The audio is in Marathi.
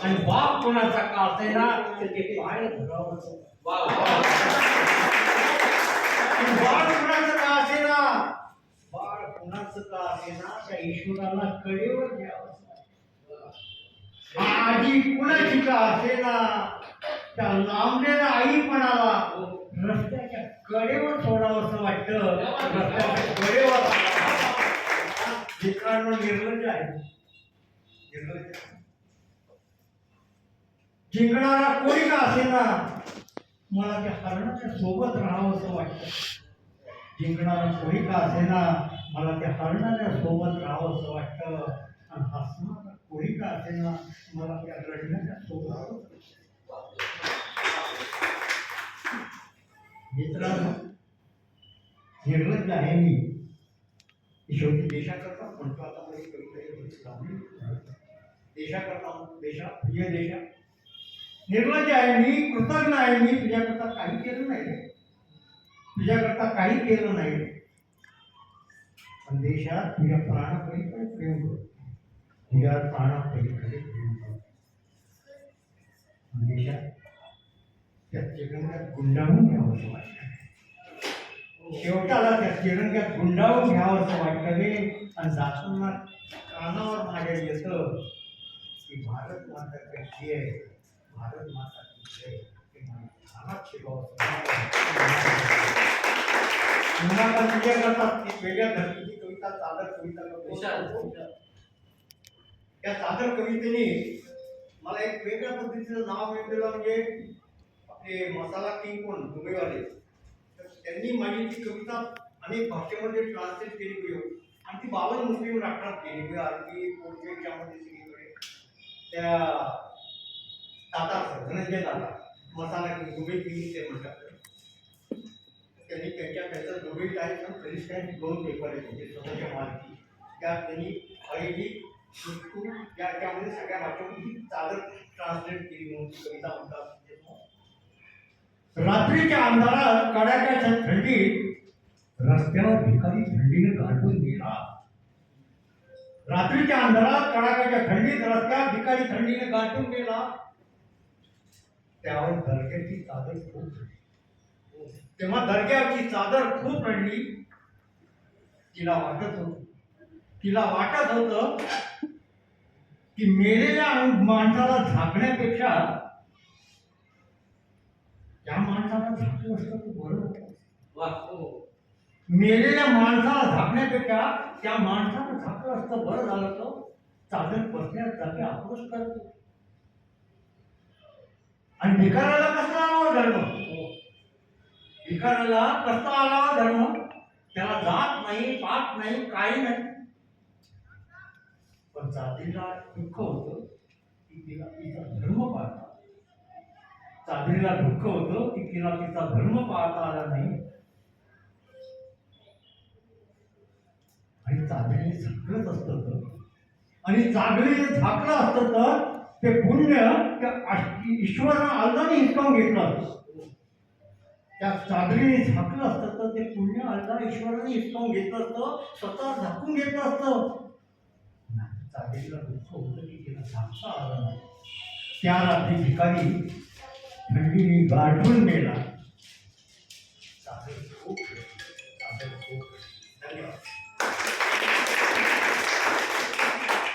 आणि बाप कोणाचा का असेना त्याचे पाय धरावं. बाळ कोणाचं का असेना, बाळ कोणाचं का असेना त्या ईश्वराला कडेवर घ्यावं. आजी कुणाची का असेना त्या लांबलेल्या आईपणाला रस्त्याच्या कडेवर सोडावं असं वाटतं. रस्त्याच्या कडेवर मित्रांनो निर्लज्ज आहे. जिंकणारा कोणी का असेना मला त्या हरणाच्या सोबत राहावं असं वाटतं. जिंकणारा कोणी का असेना मला त्या हरणाच्या सोबत राहावं असं वाटतं. आणि हसणारा कोणी का असेना मला त्या रडण्याच्या सोबत राहावं. मित्रांनो निर्लज्ज आहे मी. शेवटी देशाकरता म्हणतो. आता मला कविता देशाकरता, देशा प्रिय देशा, निर्लज्ज आहे मी, कृतज्ञ आहे मी. तुझ्याकरता काही केलं नाही, तुझ्याकरता काही केलं नाही, पण देशात तुझ्या प्राणापलीकडे प्रेम करतो. तुझ्या प्राणापलीकडे प्रेम करतो. देशात त्या तिरंग्यात गुंडाळून घ्यावं असं वाटतं. शेवटाला त्या तिरंग्यात गुंडाळून घ्यावं असं वाटतं रे. आणि जाताना कानावर माझ्या येतं की भारत माता कशी आहे, भारत माता कशी आहे ते मला कानात शिकावं. तुझ्या करतात एक वेगळ्या धर्तीची कविता, चादर कविता. या चादर कवितेने मला एक वेगळ्या पद्धतीचं नाव मिळालं. म्हणजे आपले मसाला किंग कोण दुबईवाले, त्यांनी माझी ती कविता अनेक भाषेमध्ये ट्रान्सलेट केली होती आणि ती 52 मुस्लिम राष्ट्रात केली. अरबी, पोर्तुगीजच्यामध्ये सगळीकडे. त्या दादा धनंजय दादा मसाला किंग दुबई किंग ते म्हणतात. त्यांनी त्याचा दुबई टाईम्स आणि खरीज टाईम्स 2 पेपर आहेत म्हणजे स्वतःच्या मालकी. त्यात त्यांनी अरेबिक, उर्दू याच्यामध्ये सगळ्या भाषेमध्ये चादर ट्रान्सलेट केली म्हणून कविता म्हणतात. रात्रीच्या अंधारात कडाक्याच्या थंडीत रस्त्यावर भिकारी थंडीने गारठून गेला. रात्रीच्या अंधारात कडाक्याच्या थंडीत रस्त्यावर भिकारी थंडीने गारठून गेला. त्यावर दर्ग्याची चादर खूप रडली. तेव्हा दर्ग्याची चादर खूप रडली. तिला वाटत होतं की मेलेल्या माणसाला झाकण्यापेक्षा त्या माणसाला झाकलं असतं तर बरं होतं. मेलेल्या माणसाला झाकण्यापेक्षा त्या माणसाला झाकलं असतं बरं झालं. तो चादर बसल्या जागी आक्रोश करतो. आणि भिकाऱ्याला कसा आलावा धर्म, भिकाऱ्याला कसा आलावा धर्म. त्याला जात नाही, पाप नाही, काही नाही. पण चादरीला दुःख होतं की तिला तिचा धर्म पाळता. चादरीला दुःख होतं की तिला तिचा धर्म पाळता आला नाही. आणि चादरीने झाकलंच असतं तर, आणि चादरीने झाकलं असतं तर ते पुण्य त्या ईश्वरानं अल्लाने हिसकावून घेतलं असतं. त्या चादरीने झाकलं असतं तर ते पुण्य अल्ला ईश्वराने हिसकावून घेतलं असतं, स्वतः झाकून घेतलं असतं. चादरीला दुःख होतं की तिला झाकता आलं नाही. त्या रात्री भिकारी थंडीने गारठून गेला.